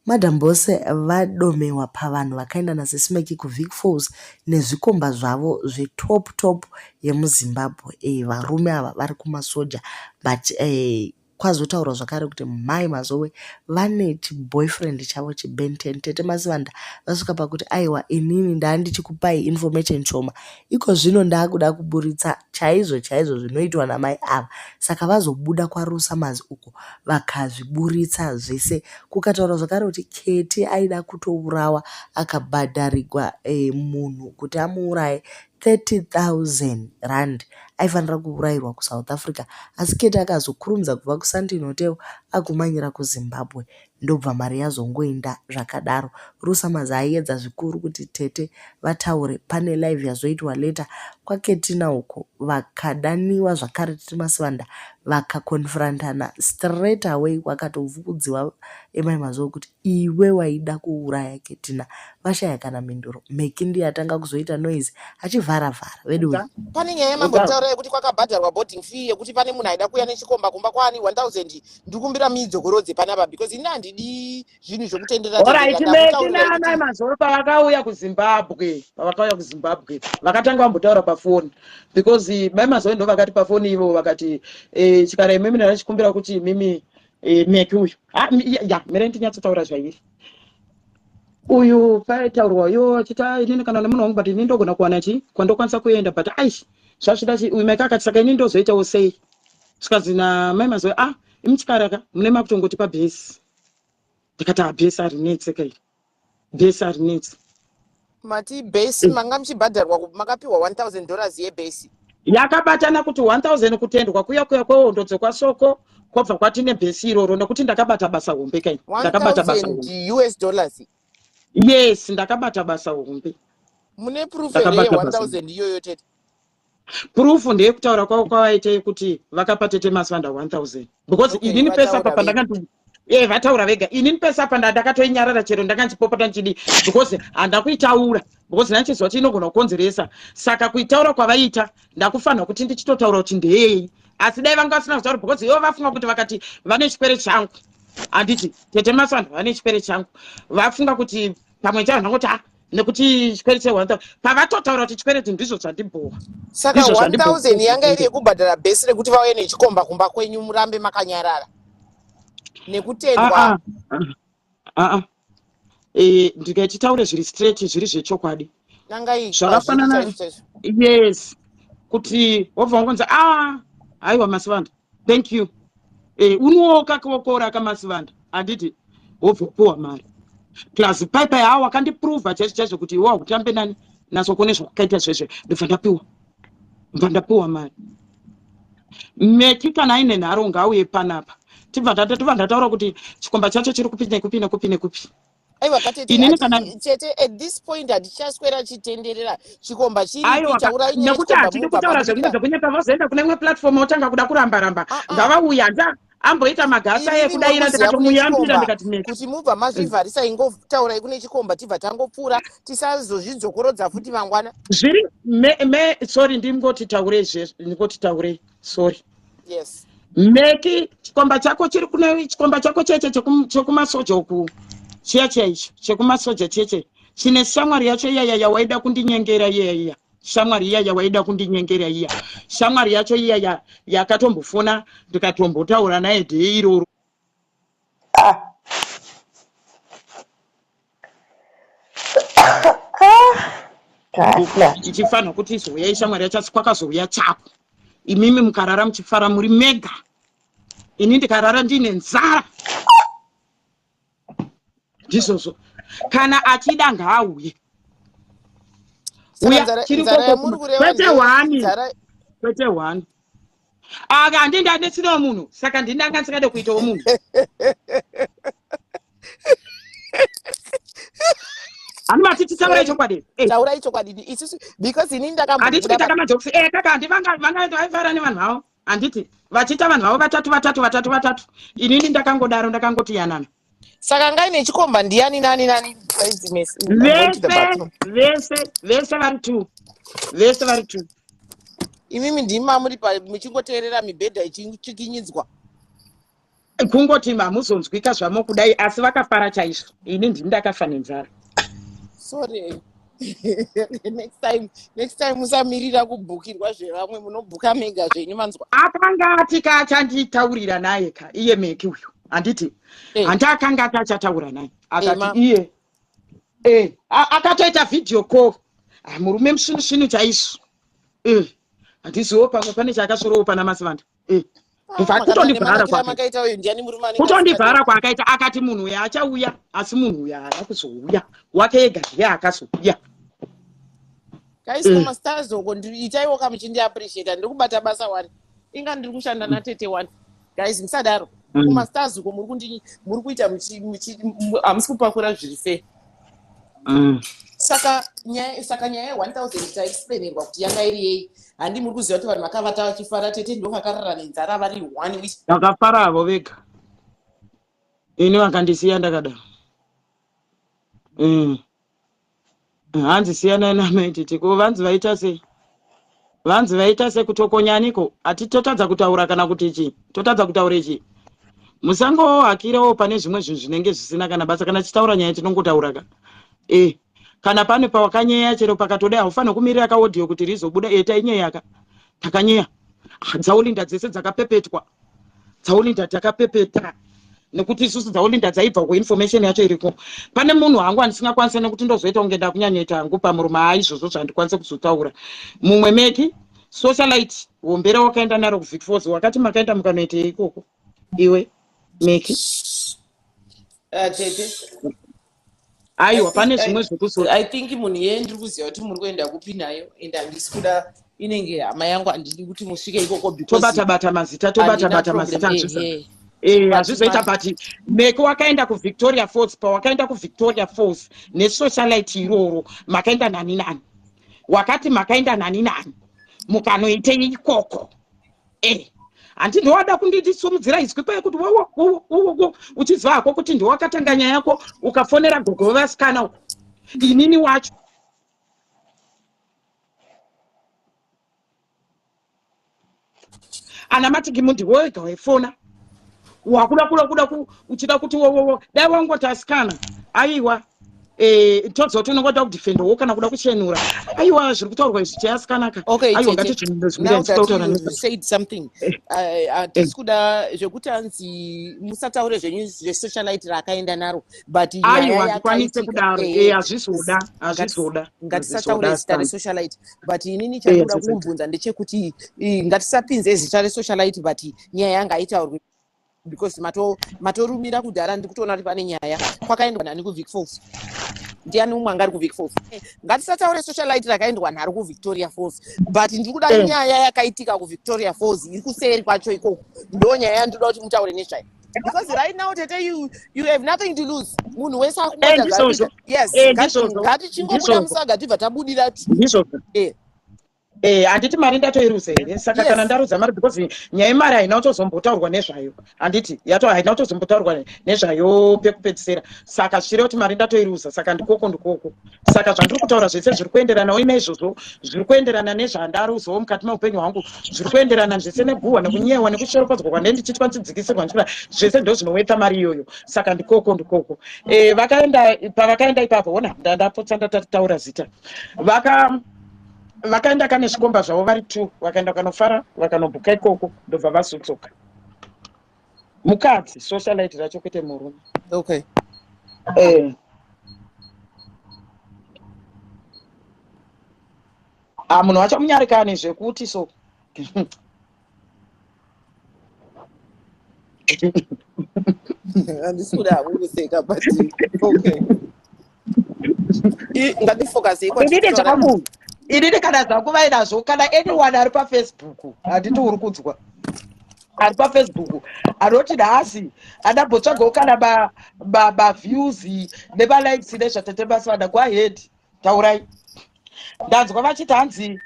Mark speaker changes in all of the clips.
Speaker 1: madambosse vadomewa pavanhu vakaenda naSis Mecky kuVic Falls nezvikomba zvavo zvetop yemuZimbabwe. Varume ava vari kumasoja, but kwazotaurwa zvakare kuti mai mazowe vane chiboyfriend chavo chibenten tetemasivanda vasvika pakuti aiwa inini ndandichikupai information shoma iko zvino ndakuda kuburitsa chaizvo zvinoitwa namai ava, saka vazobuda kwaruesamaz uko vakazviburitsa zvese. Kukataura zvakare kuti Keti aida kutourawa akabhadharirwa munhu kuti amuuraye 30,000 rand aifanira kuurayirwa kuSouth Africa, asi Keti akazokurumidza kubva kuSandton Hotel agumanyira kuZimbabwe, ndobva mari yazongoenda zvakadaro. Ruesamaz aiedza zvikuru kuti Tete vataure. Pane live yazoitwa later kwaKetina uko vakadaniwa zvakare tetemasivanda vakakonfrantana straight away, wakatovukudziwa emai mazowe kuti iwe waida kuuraya Ketina. Vashaya kana mhinduro. Mecky ndiye atanga kuzoita noise achivhara vedu.
Speaker 2: Pane nyaya yemambotaura yekuti kwakabhadharwa boarding fee yekuti pane munhu aida kuuya nechikomba kumba kwani 1000 ndikumbira midzogorodze panapa because ina handidi zvinhu zvokutendera
Speaker 3: Mecky mazowe pavakauya kuZimbabwe vakatanga vambotaura pafoni because mai mazowe ndo vakati pafoni ivo vakati chikara imimi ndachikumbira kuti mimi Mecky uyu mere ndinyatsotaura zvairi uyu paitaurwa yo achita inini kana nemunhu wangu but ini ndogona kuwana kwandokwanisa kuenda but zvasvida uyu Mecky akati saka ini ndozoitawo sei zvikanzi namai mazowe imuchikaraka mune makutongoti pabhesi ndikati bhesi harinetsi kai bhesi harinetsi
Speaker 2: mati bhesi manga muchibhadharwa makapiwa $1,000 yebhesi
Speaker 3: yakabatana kuti 1000 kutendwa kuya kwehondo dzokwasoko kwabva kwatine bhesi iroro nokuti ndakabata basa hombe kai ndakabata basa
Speaker 2: $1,000
Speaker 3: yes ndakabata basa hombe.
Speaker 2: Mune proof ere 1000 iyoyo Tete?
Speaker 3: Proof ndeyekutaura kwavo kwavaite kuti vakapa tetemasivanda 1000 because inini pesa apa pandakati vataura vega inini pesa apa ndakatoinyarara chero ndakanchipopota nchidi because handakuitaura because nanchiziva kuti inogona kukonzeresa, saka kuitaura kwavaita ndakufanira kuti ndichitotaura kuti ndei, asi dai vanga vasina kutaura because ivo vafunga kuti vakati vane chikwere changu handiti tetemasivanda vane chikwere changu vafunga kuti pamwe chavanhu vangoti nekuti chikwere che1000 pavatotaura kuti chikwere ndizvo zvandibhowa.
Speaker 2: Saka 1000 yanga iri yekubhadhara bhesi rekuti vauye nechikomba kumba kwenyu murambe makanyarara nekutendwa.
Speaker 3: Ndikachitaure zviri straight zviri zvechokwadi
Speaker 2: zvakafanana
Speaker 3: yes kuti wobva wangonzi haiwa masivanda thank you unowoka kokora kamasivanda handiti wobva kupuwa mari plus paipai wakandipruvha chaizvo kuti iwe wakutambe nani nasokone zvakaita zvezve ndobva ndapiwa mari. Mecky kana aine nharo ngauye panapa tibva ndataura kuti chikomba chacho chiri kupi nekupi.
Speaker 2: Aiwa Tete at this point hatichaswera chitenderera chikomba chiri kuitaura
Speaker 3: nekuti hatidi kutaura zvekunge zvekunyeka vozoenda kune imwe platform otanga kuda kuramba ngavauya amboita magasa ekudaira ndikatomuyambira ndikati Mecky
Speaker 2: kuti mubva mazvivharisa ingotaurai kune chikomba tibva tangopfuura tisazozvidzokorodza futi mangwana
Speaker 3: zviri sorry ndingoti taurei sorry.
Speaker 2: Yes
Speaker 3: Mecky chikomba chako chiri kune chikomba chako cheche chekumasoja uku chiya chaicho chekumasoja cheche chine shamwari yacho iya waida kundinyengera iya shamwari iya waida kundinyengera iya shamwari yacho iya yakatombofona ndikatombotaura naye dhei iroro ichifanira kuti izouya ishamwari yacho asi kwakazouya chako imimi mukarara muchifara muri mega ini ndikarara ndine nzara ndizvozvo kana achida ngaauye uya chiri kwete one handindi adetsirawo munhu saka ndini anga ndisingade kuitawo munhu handibati titaurai chokwadi
Speaker 2: taurai chokwadi isusu because ini
Speaker 3: handiti kuita kamajoksi kaka handivangavaivara nevanhu vavo handiti vachiita vanhu vavo vatatu inini ndakangoti yanana.
Speaker 2: Saka ngaine chikomba ndiani nani
Speaker 3: vese vari tu
Speaker 2: imimi ndima muri muchingoteerera mibhedha ichichikinyidzwa
Speaker 3: kungoti mamuzonzwika zvamo kudai asi vakafara chaizvo. Ini ndini ndakafa nenzara.
Speaker 2: Sorry. next time musamirira kubhukirwa zvevamwe munobhuka mega zvenyu manzwa.
Speaker 3: Akanga atika achanditaurira naye ka iye Mecky uyu. Handiti handakanga achataura naye. Akati iye akatoita video call. Murume mushinushinhu chaizvo. Handiziwo pamwe pane chakasorowo pana masivanda. Kutondivhara kwakaita akati munhu uya achauya asi munhu uya haana kuzouya wake ega ndiye akazouya.
Speaker 2: Guys, kama stars oko nditaiwo kamuchindi appreciate ndiri kubata basa wani inga ndiri kushanda natete wani. Guys, musadaro kuma stars uko muri kuita hamusi kupakura zviri sei. Saka nyaya 1000 taexplainerwa kuti yanga iri yei. Handi muri kuziva kuti vanhu vakavata vachifara tete ndokakarara nenzara vari 1 week.
Speaker 3: Vakafara avo vega. Ini vakandisiya ndakadaro. Hanzi siyana naMecky tiko vanzi vaita sei? Vanzi vaita sekutokonyaniko atitotadza kutaura kana kuti chi? Totadza kutaura chi? Musango hakirewo pane zvimwe zvinhu zvinenge zvisina kana basa kana chitaura nyaya tinongotaura ka. Kana pane pawakanyeya chero pakatoda haufanira kumirira kaaudio kuti rizobuda tainyeyaka takanyeya dzaulinda dzese dzakapepetwa dzaulinda takapepeta nekuti isusu dzaulinda dzaibva kuinformation yacho iriko. Pane munhu wangu andisingakwanisa nekuti ndozoita kunge ndakunyanyaita hangu pamurume aizvozvo zvandikwanisa kuzotaura. Mumwe Mecky socialite wombere wakaenda naro kuvic falls wakati makaenda mukanoitei ikoko iwe Mecky?
Speaker 2: Tete
Speaker 3: aiwa pane zvimwe zvekuzo
Speaker 2: I think munhu ndiri kuziva kuti muri kuenda kupi nayo and handisi kuda inenge hama yangu handidi kuti musvike ikoko because
Speaker 3: tobata mazita hazvizoita but Mecky wakaenda kuvictoria falls pawakaenda kuvictoria falls nesocialite iroro makaenda nani wakati makaenda nani mukanoitei ikoko handi ndowada kunditisimudzira izwi kwaye kuti uchiziva hako kuti ndowakatanga nyaya yako ukafonera gogo vasikana uko inini wacho ana matiki mundi wega waifona wakuda uchida kuti dai wangotasikana aiwa todzoti unongoda kudefendawo kana kuda kuchenura aiwa zviri kutaurwa izvi chayasikanaka.
Speaker 2: Aiwa said something hatisi kuda zvekuti hanzi musataure zvenyu zvesocialite rakaenda naro but
Speaker 3: aiwa ndikwanise kudaro hazvizoda
Speaker 2: ngatisataure zita resocialite but inini chandoda kumubvunza ndechekuti ngatisapinze zita resocialite but nyaya yanga aitaurwe because matorumira kudhara ndikutoona kuti pane nyaya kwakaendwa nani kuvic falls. Ndiani umwe angari kuvic falls? Ngatisataure socialite rakaendwa naro kuvictoria falls but ndiri kuda nyaya yakaitika kuvictoria falls iri kuseri kwacho ikoko ndo nyaya yandinoda kuti mutaure nezvayo because right now tete you have nothing to lose. Munhu wese akuona yes ngatichingobuda musaga tibva tabudira
Speaker 3: handiti mari ndatoiruza here saka kana ndarudza mari because nyaya yemari haina kutozombotaurwa nezvayo handiti haina kutozombotaurwa nezvayo pekupedzisira saka zvichireva kuti mari ndatoiruza saka ndikoko saka zvandiri kutaura zvese zviri kuenderanawo naizvozvo zviri kuenderana nezvandaruzawo mukati meupenyu hwangu zviri kuenderana zvese neguhwa nekunyewa nekushoropadzwa kwandee ndichitwa ndidzigisirwa ndichira zvese ndo zvinowetsa mari iyoyo saka ndikoko pavakaenda ipapo ona ndapotsa ndatataura zita vakaenda kane zvikomba zvavo vari 2 vakaenda kanofara vakanobhuka ikoko ndobva vazotsoka. Mukadzi socialite racho kwete murume.
Speaker 2: Okay.
Speaker 3: Munhu wacho munyarikane zvekuti so
Speaker 2: handisi kuda kuseka but okay ngatifocus iko
Speaker 3: inini kana zvangu vainazvo kana anyone ari paFacebook handiti uri kudzwa ari paFacebook anoti nhasi andambotsvagawo kana views nevalikes nezvatetemasivanda go ahead taurai. Ndanzwa vachiti hanzi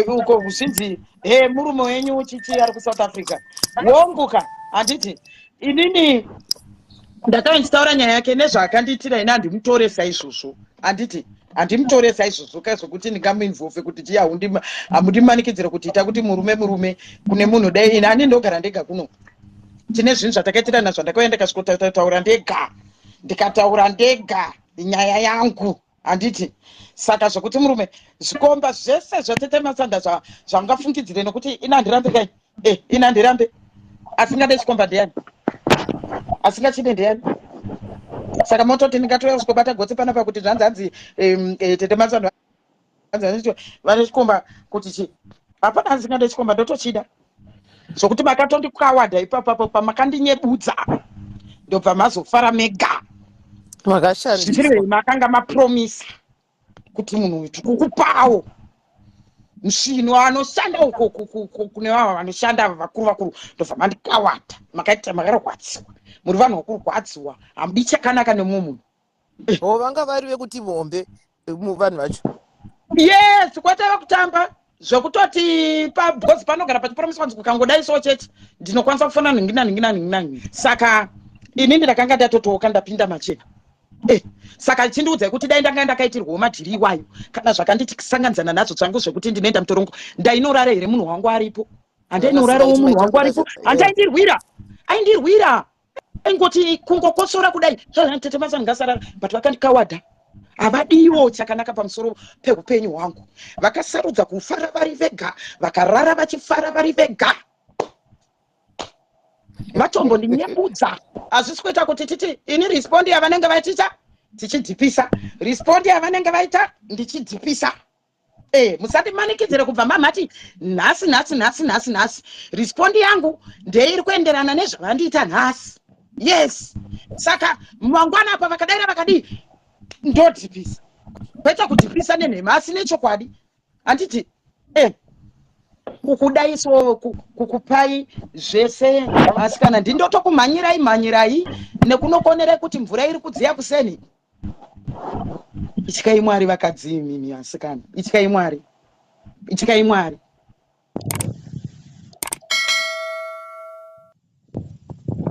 Speaker 3: uko zvinzi murume wenyu chichi ari kuSouth Africa wonguka handiti inini ndakainzitaura nyaya yake nezvaakandiitira ina handimutoresa izvozvo handiti handimutoresa izvozvo kazvokuti ndingamuinvove kuti tiya hamundimanikidzire kuti ita kuti murume kune munhu dai ini hani ndogara ndega kuno tine zvinhu zvatakaitira nazvo ndakaenda kasvikotaura ndega ndikataura ndega nyaya yangu handiti. Saka zvokuti murume zvikomba zvese zvatetemasivanda zvaungafungidzire nokuti inandirambe kai inandirambe asingade chikomba ndeyani asingachide ndeyani. Saka mototi ndingatouya kusvikobata gotsi panapa kuti zvanzi tetemasivanda vane chikomba kuti chi hapana asingade chikomba ndotochida zvokuti makatondikawadha ipapapo pamakandinyebudza ndobva mazofara mega zvichirei makanga mapromisa kuti munhu uyu tikukupawo musvino anoshanda uko kune vava vanoshanda vakuru ndobva mandikawadha makaita makarwadziwa muri vanhu vakurwadziwa hamudi chakanaka nemumwe munhu
Speaker 2: vanga vari vekuti vombe vanhu vacho
Speaker 3: yes kwatava kutamba zvokutoti because panogara pachipromiswa kuti kukangodai so chete ndinokwanisa kufana nhingina. Saka inini ndakanga ndatotoka ndapinda machena saka chindiudzai kuti dai ndanga ndakaitirwawo madhiri iwayo kana zvakandisanganidzana nadzo dzangu zvekuti ndinoenda mutorongo ndainorara here munhu wangu aripo handainorarawo munhu wangu aripo aindirwira aingoti kungokosora kudai tetemasivanda ngasarara but vakandikawadha havadiwo chakanaka pamusoro peupenyu hwangu vakasarudza kufara vari vega vakarara vachifara vari vega vatombondinyembudza hazvisi kuita kuti titi ini respondi yavanenge vaitita tichidhipisa respondi yavanenge vaita ndichidhipisa musandimanikidzire kubva mamati nhasi respondi yangu ndeiri kuenderana nezvavandiita nhasi. Yes, saka mangwana apa vakadaira vakadii ndodhipisa kwete kudhipisa nenhemasi nechokwadi handiti kukudaiso kukupai zvese asi kana ndindotokumhanyirai nekunokonere kuti mvura iri kudziya kuseni. Ityai Mwari vakadzi imimi asikana, ityai Mwari